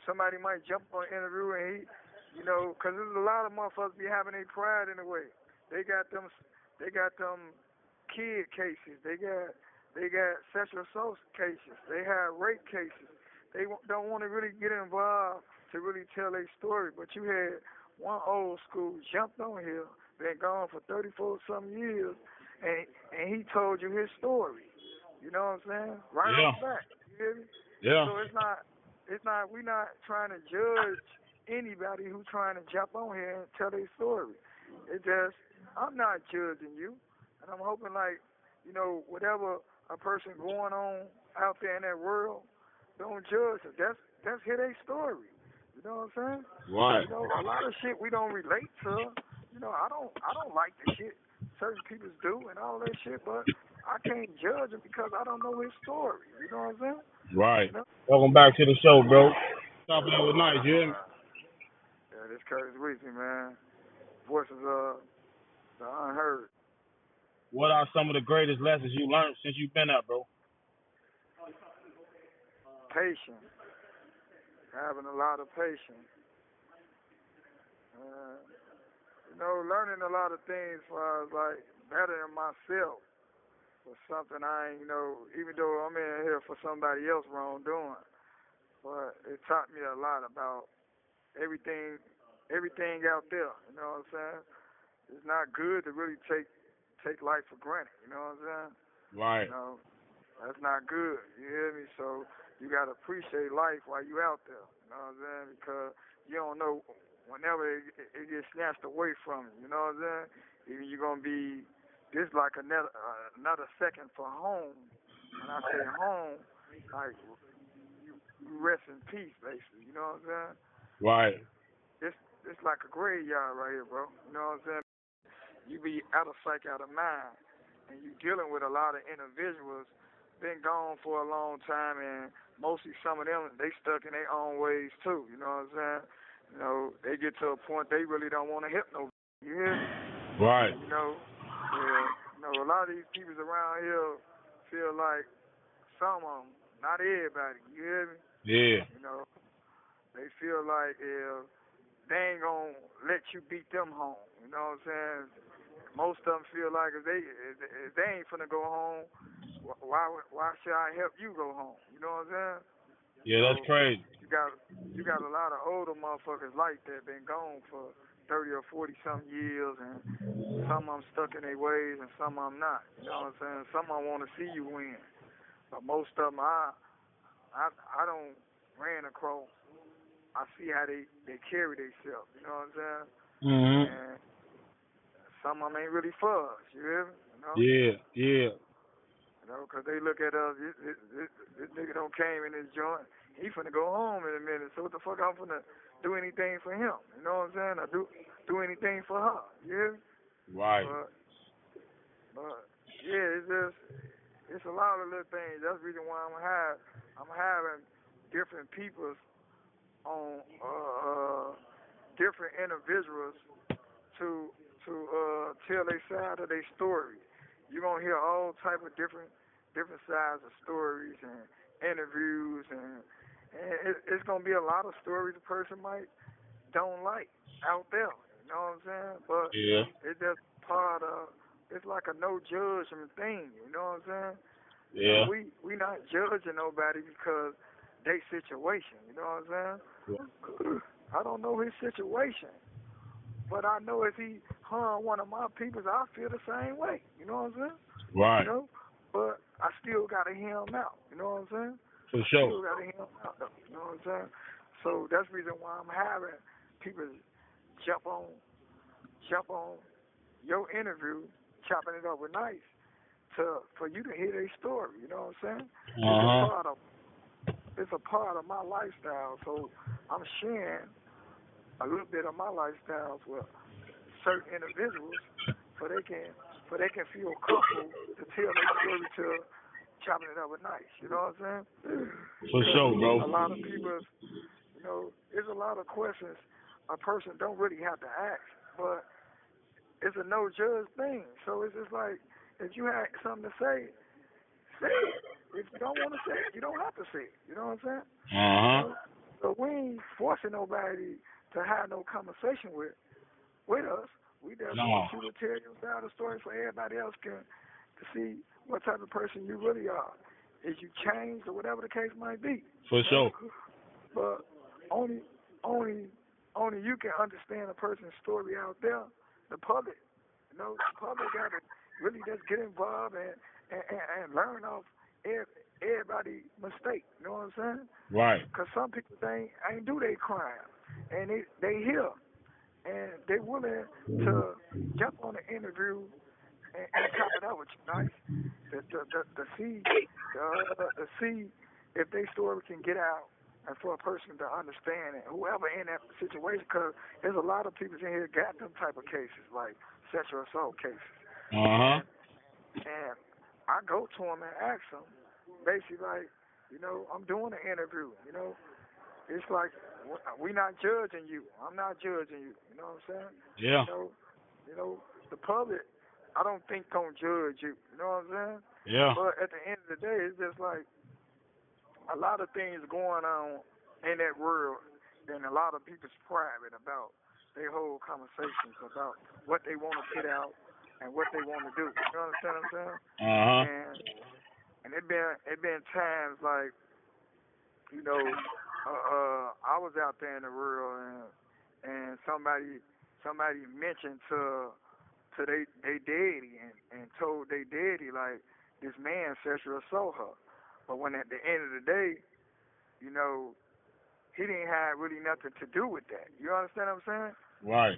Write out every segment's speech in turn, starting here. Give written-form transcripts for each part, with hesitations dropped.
somebody might jump on an interview and because there's a lot of motherfuckers be having their pride in the way. They got them kid cases. They got sexual assault cases. They have rape cases. They don't want to really get involved to really tell their story. But you had one old school jumped on here, been gone for 34 some years, and he told you his story. You know what I'm saying? Right off the bat. You hear me? Yeah. So we're not trying to judge anybody who's trying to jump on here and tell their story. It just, I'm not judging you, and I'm hoping whatever a person going on out there in that world, don't judge it. That's hear their story. You know what I'm saying? Right. A lot of shit we don't relate to. I don't like the shit certain people do and all that shit, but I can't judge him because I don't know his story. You know what I'm saying? Right. Welcome back to the show, bro. Top of the night, you hear me? Yeah, this Curtis Weezy, man. Voices of the unheard. What are some of the greatest lessons you learned since you've been up, bro? Patience. Having a lot of patience. Learning a lot of things as far as bettering myself for something I ain't, even though I'm in here for somebody else wrongdoing. But it taught me a lot about everything out there. You know what I'm saying? It's not good to really take life for granted. You know what I'm saying? Right. That's not good. You hear me? So you gotta appreciate life while you out there. You know what I'm saying? Because you don't know whenever it gets snatched away from you. You know what I'm saying? Even you're gonna be this like another second for home. When I say home, like you rest in peace, basically. You know what I'm saying? Right. It's like a graveyard right here, bro. You know what I'm saying? You be out of sight, out of mind, and you dealing with a lot of individuals been gone for a long time, and mostly some of them they stuck in their own ways too. You know what I'm saying? They get to a point they really don't want to help nobody. You hear me? Right. A lot of these people around here feel like some of them, not everybody. You hear me? Yeah. They feel like if they ain't gonna let you beat them home. You know what I'm saying? Most of them feel like if they ain't finna go home, why should I help you go home? You know what I'm saying? Yeah, that's crazy. You got a lot of older motherfuckers like that been gone for 30 or 40 something years, and some of them stuck in their ways and some of them not. You know what I'm saying? Some of them want to see you win, but most of them I don't ran across. I see how they carry themselves. You know what I'm saying? Mhm. And some of them ain't really for us. You hear me? Yeah. Because they look at us, this nigga don't came in this joint. He finna go home in a minute. So what the fuck I'm finna do anything for him? You know what I'm saying? I do anything for her. You hear me? Right. But yeah, it's a lot of little things. That's the reason why I'm having different peoples on different individuals to tell their side of their story. You're gonna hear all type of different sides of stories and interviews, and it's gonna be a lot of stories a person might don't like out there. You know what I'm saying? But yeah, it's just part of. It's like a no judgment thing. You know what I'm saying? Yeah. We not judging nobody because they situation. You know what I'm saying? Yeah. I don't know his situation, but I know if he harm one of my peoples, I feel the same way. You know what I'm saying? Right. But I still gotta hear him out. You know what I'm saying? For sure. Still gotta hear him out, though. You know what I'm saying? So that's the reason why I'm having people jump on your interview, chopping it up with nice, for you to hear their story. You know what I'm saying? It's a part of my lifestyle. So I'm sharing a little bit of my lifestyles with certain individuals, so they can feel comfortable to tell their story to chopping it up with nice. You know what I'm saying? For sure, bro. A lot of people, there's a lot of questions a person don't really have to ask, but it's a no judge thing. So it's just like, if you have something to say it. If you don't want to say it, you don't have to say it. You know what I'm saying? So we ain't forcing nobody to have no conversation with us. We just want No, you to tell your side of the story so everybody else can to see what type of person you really are. Is you changed or whatever the case might be. for You know? sure. But only only only you can understand a person's story out there. The public, the public got to really just get involved and learn off everybody mistake. You know what I'm saying? Right. Because some people ain't do their crime, and they here and they willing to jump on the interview and chop it up with you, nice. To see to see if their story can get out and for a person to understand it, whoever in that situation, because there's a lot of people in here got them type of cases, like sexual assault cases. Uh huh. And I go to them and ask them, basically like, I'm doing an interview, it's like we not judging you. I'm not judging you. You know what I'm saying? Yeah. You know, the public. I don't think gonna judge you. You know what I'm saying? Yeah. But at the end of the day, it's just like a lot of things going on in that world, and a lot of people's private about their whole conversations about what they want to put out and what they want to do. You understand what I'm saying? Uh huh. And it been times like I was out there in the world and somebody mentioned to they daddy and told they daddy like this man sexual assault her. But when at the end of the day, you know, he didn't have really nothing to do with that. You understand what I'm saying? Right.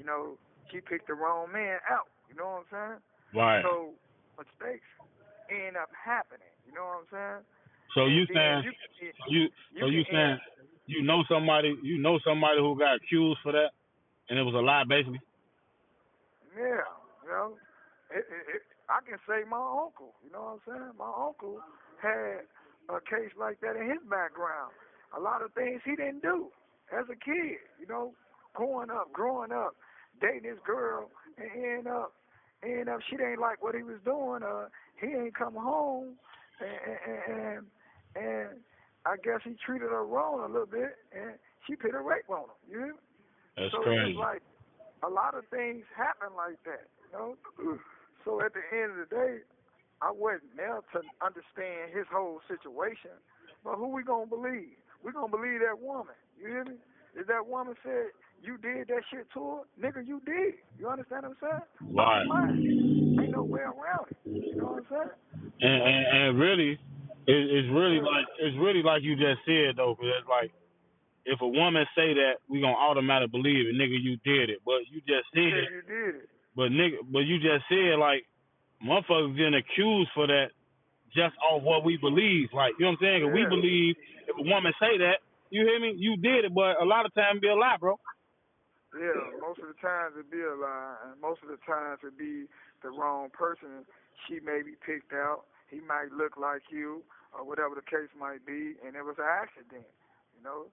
She picked the wrong man out. You know what I'm saying? Right. So mistakes end up happening. You know what I'm saying? So And you then saying you you can end saying you know somebody who got accused for that and it was a lie basically? Yeah, I can say my uncle. You know what I'm saying? My uncle had a case like that in his background. A lot of things he didn't do as a kid. Growing up, dating this girl, and end up she didn't like what he was doing. He ain't come home, and I guess he treated her wrong a little bit, and she put a rape on him. You hear me? That's So it's just crazy. like a lot of things happen like that. So at the end of the day, I wasn't there to understand his whole situation. But who we gonna believe? We gonna believe that woman. You hear me? If that woman said you did that shit to her, nigga, you did. You understand what I'm saying? Right. Bottom line, ain't no way around it. You know what I'm saying? And Yeah, and, and really, yeah, it's really like you just said though, 'cause it's like if a woman say that, we gonna automatically believe it, nigga, you did it. But you just said, because you did it. but you just said like motherfuckers getting accused for that just off what we believe. Like, you know what I'm saying? 'Cause we Yeah, believe if a woman say that, you hear me? You did it, but a lot of times be a lie, bro. yeah. Most of the times it be a lie, and most of the times it be the wrong person. She may be picked out. He might look like you, or whatever the case might be, and it was an accident. You know,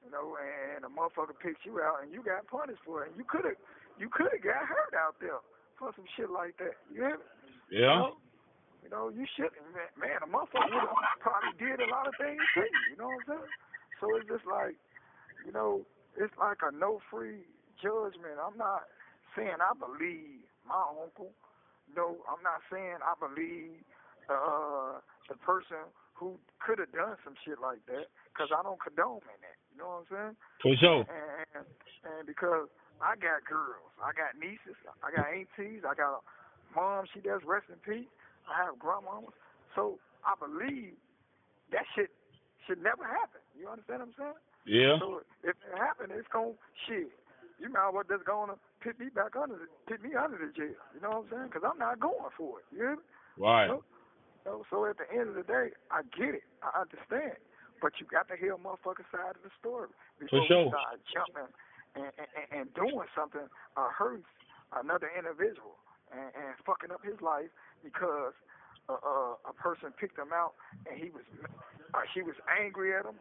and a motherfucker picked you out, and you got punished for it. And you could have got hurt out there for some shit like that. You hear me? You Yeah. know, you should, man. A motherfucker would have probably did a lot of things to you. You know what I'm saying? So it's just like, it's like a no free judgment. I'm not saying I believe my uncle. No, I'm not saying I believe the person who could have done some shit like that, because I don't condone in that. You know what I'm saying? For And, sure. and and because I got girls, I got nieces, I got aunties, I got a mom. She does rest in peace. I have grandmamas. So I believe that shit should never happen. You understand what I'm saying? Yeah. So if it happen, it's gonna shit. You might as well just gonna put me under the jail. You know what I'm saying? Because I'm not going for it. You hear me? Right. So, so at the end of the day, I get it. I understand. But you got to hear a motherfucking side of the story For before we sure. start jumping and doing something hurting another individual and fucking up his life because a person picked him out and she was angry at him.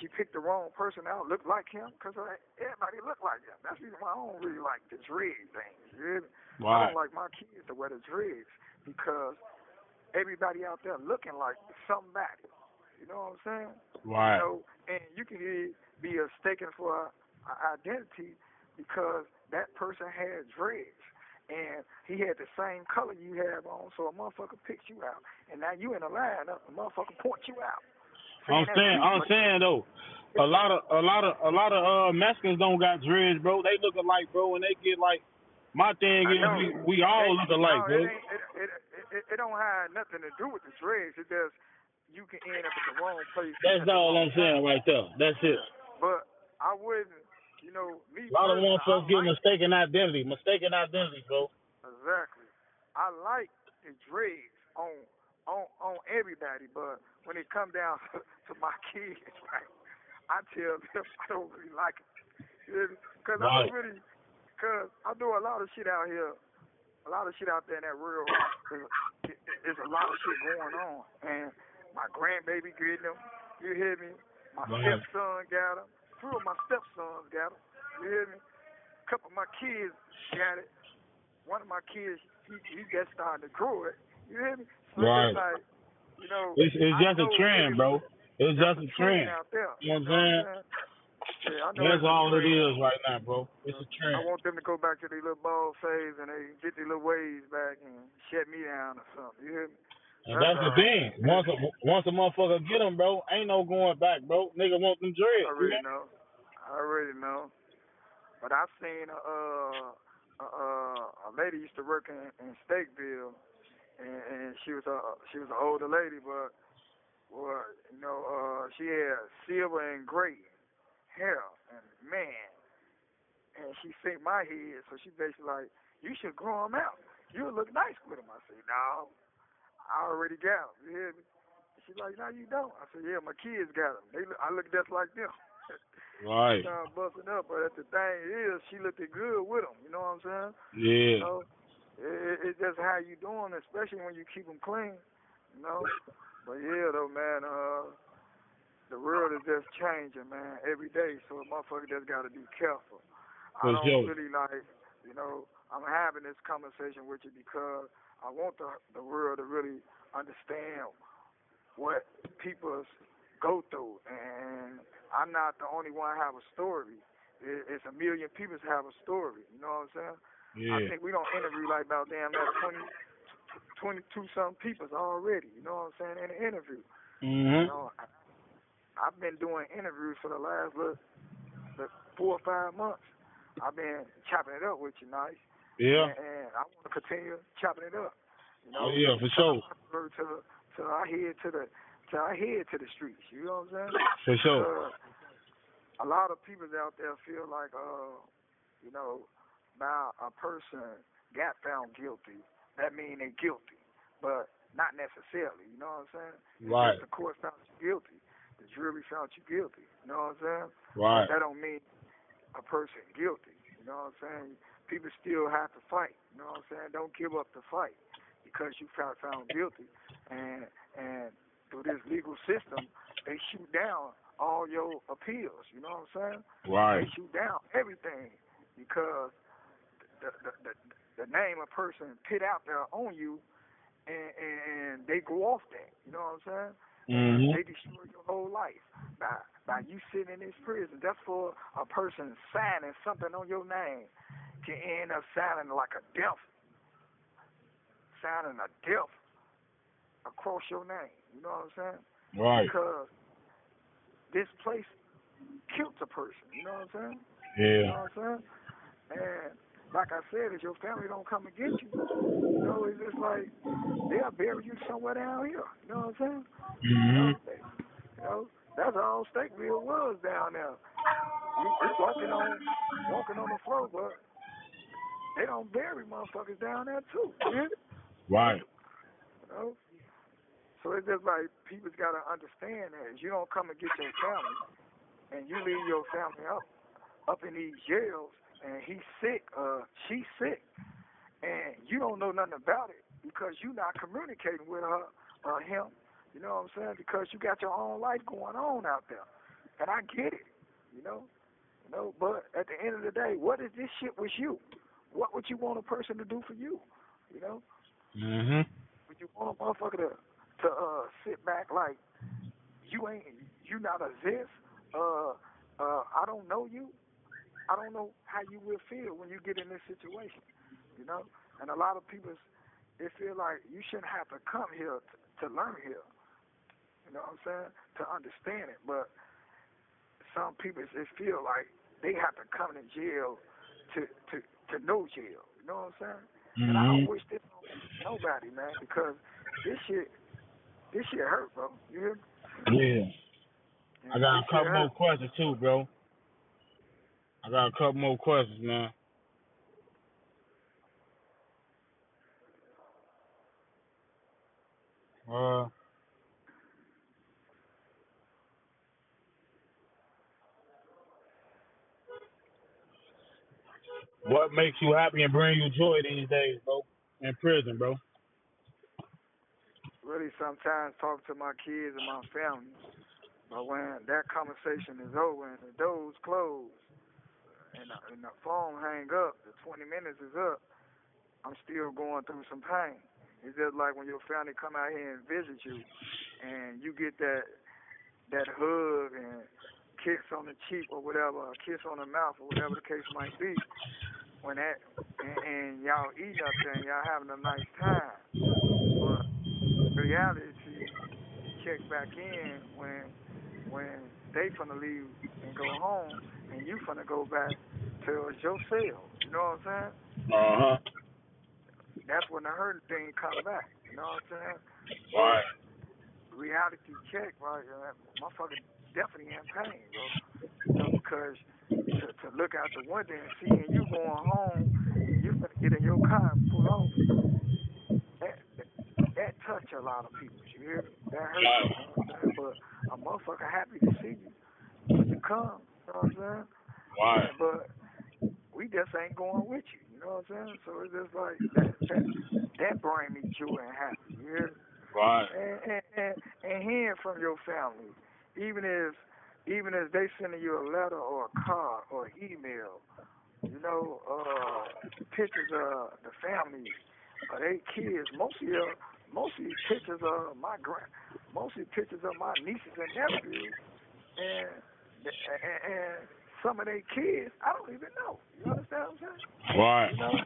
She picked the wrong person out, looked like him, because everybody looked like him. That's the reason why I don't really like the dread thing. You hear me? I Right. don't like my kids to wear the dreads because everybody out there looking like somebody. You know what I'm saying? Right. And you can be mistaken for a identity because that person had dreads and he had the same color you have on, so a motherfucker picked you out, and now you in a line, a motherfucker point you out, saying that's you. I'm saying though, a lot of Mexicans don't got dreads, bro. They look alike, bro, and they get like. My thing I is, know. we all look alike, No, bro. it don't have nothing to do with the dreads. It just you can end up at the wrong place That's at the all wrong I'm saying time. right there. That's it. But I wouldn't, me A lot of personally, I motherfuckers get like mistaken identity, bro. exactly. I like the dreads on everybody, but when it come down to my kids, right, I tell them I don't really like it. Because I Right. don't really, because I do a lot of shit out here, a lot of shit out there in that world. There's a lot of shit going on, and my grandbaby getting them. You hear me? My Right. stepson got them. Two of my stepsons got them. You hear me? A couple of my kids got it. One of my kids, he just starting to grow it. You hear me? So Right. it's just like, It's I just a know trend, bro. It's that's just a a trend trend. out there. You know You what know what I'm I'm saying? saying? Yeah, I know That's it's a all it trend. is right now, bro. It's a I trend. want them to go back to their little bald phase and they get their little ways back and shut me down or something. You hear me? And that's the thing. Once a motherfucker get them, bro, ain't no going back, bro. Nigga want them I dreads. You already know? know. I already know. But I seen a lady used to work in Stakeville, and she was an older lady, but well, she had silver and gray hair, and man, and she seen my head, so she basically like, you should grow them out. You'll look nice with them. I said, no, I already got them. You hear me? She's like, no, you don't. I said, yeah, my kids got them. I look just like them. Right. Started busting up, but the thing is, she looked good with them. You know what I'm saying? Yeah. It's just how you doing, especially when you keep them clean. You know. But yeah, though, man, the world is just changing, man, every day. So a motherfucker just got to be careful. I For don't sure. really like, I'm having this conversation with you because I want the world to really understand what people go through, and I'm not the only one have a story. It's a million people have a story. You know what I'm saying? I Yeah. think we don't interview like about damn that 22 something people already. You know what I'm saying? In an interview. Mhm. I've been doing interviews for the last 4 or 5 months. I've been chopping it up with you, nice. Yeah. And I want to continue chopping it up. Oh yeah, for sure. Till I head to the streets. You know what I'm saying? For sure. A lot of people out there feel like, now a person got found guilty, that means they guilty, but not necessarily. You know what I'm saying? Right. Just the court found you guilty, the jury found you guilty. You know what I'm saying? Right. But that don't mean a person guilty. You know what I'm saying? People still have to fight. You know what I'm saying? Don't give up the fight because you found guilty, and through this legal system, they shoot down all your appeals. You know what I'm saying? Right. They shoot down everything because the name a person put out there on you, and they go off that. You know what I'm saying? Mhm. And they destroy your whole life by you sitting in this prison. That's for a person signing something on your name can end up signing like a death, across your name. You know what I'm saying? Right. Because this place killed a person. You know what I'm saying? Yeah. You know what I'm saying? And like I said, if your family don't come and get you, it's just like they'll bury you somewhere down here. You know what I'm saying? Mhm. That's all Stakeville was down there. We walking on the floor, but they don't bury motherfuckers down there too. Yeah? Right. So it's just like people's got to understand that if you don't come and get your family, and you leave your family up in these jails, and he's sick, she's sick, and you don't know nothing about it because you're not communicating with her or him. You know what I'm saying? Because you got your own life going on out there, and I get it. But at the end of the day, what if this shit was you? What would you want a person to do for you? Mhm. Would you want a motherfucker to sit back like you not exist? I don't know you. I don't know how you will feel when you get in this situation, you know. And a lot of people, they feel like you shouldn't have to come here to learn here. You know what I'm saying? To understand it, but some people just feel like they have to come to jail to to to know jail. You know what I'm saying? And I don't Mhm. wish this on nobody, man, because this shit this shit hurt, bro. You hear me? Yeah. I And got this a shit couple more hurt. questions too, bro. I got a couple more questions, man. Uh, what makes you happy and bring you joy these days, bro? In prison, bro. Really, sometimes talk to my kids and my family, but when that conversation is over and the doors close and the phone hang up, the 20 minutes is up, I'm still going through some pain. It's just like when your family come out here and visit you, and you get that hug and kiss on the cheek or whatever, a kiss on the mouth or whatever the case might be. When that and y'all eating up there and y'all having a nice time, but reality check back in when they finna leave and go home, and you finna go back to your cell. You know what I'm saying? Uh huh. That's when the hurting thing come back. You know what I'm saying? But Right. reality check, right? Motherfucker definitely in pain, bro. You know, because to look out the window and seeing you going home and you finna get in your car and pull off, that touch a lot of people. You hear me? That hurt. Right. You know what I'm saying? But a motherfucker happy to see you when you come. You know what I'm saying? Right. But we just ain't going with you. You know what I'm saying? So it's just like that bring me joy and happy. You hear me? Right. And hearing from your family, even if they sending you a letter or a card or an email, you know, pictures of the family, they kids, mostly pictures of mostly pictures of my nieces and nephews, and and some of their kids, I don't even know. You understand what I'm saying? Right. You know,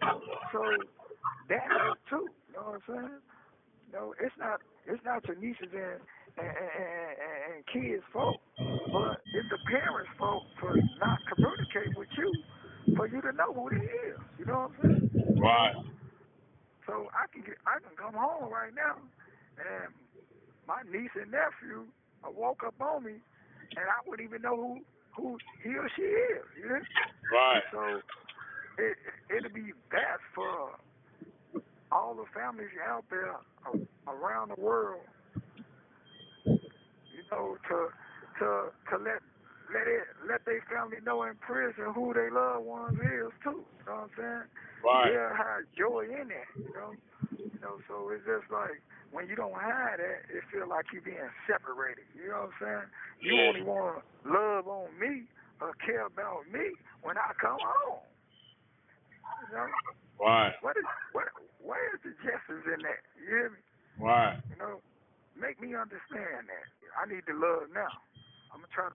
so that hurt too. You know what I'm saying? No, it's not your nieces and kids' fault, but it's the parents' fault for not communicating with you, for you to know who they is. You know what I'm saying? You know, Right. so I can come home right now, and my niece and nephew woke up on me, and I wouldn't even know who he or she is. You know? Right. So it'd be best for all the families out there around the world, you know, to let their family know in prison who their loved ones is too. You know what I'm saying? Right. They'll have joy in that. You know. You know. So it's just like when you don't have that, it feel like you being separated. You know what I'm saying? You only Yeah. want to love on me or care about me when I come home. You know. Right. What is what? Where is the justice in that? You hear me? Right. You know. Make me understand that. I need the love now. I'm gonna try to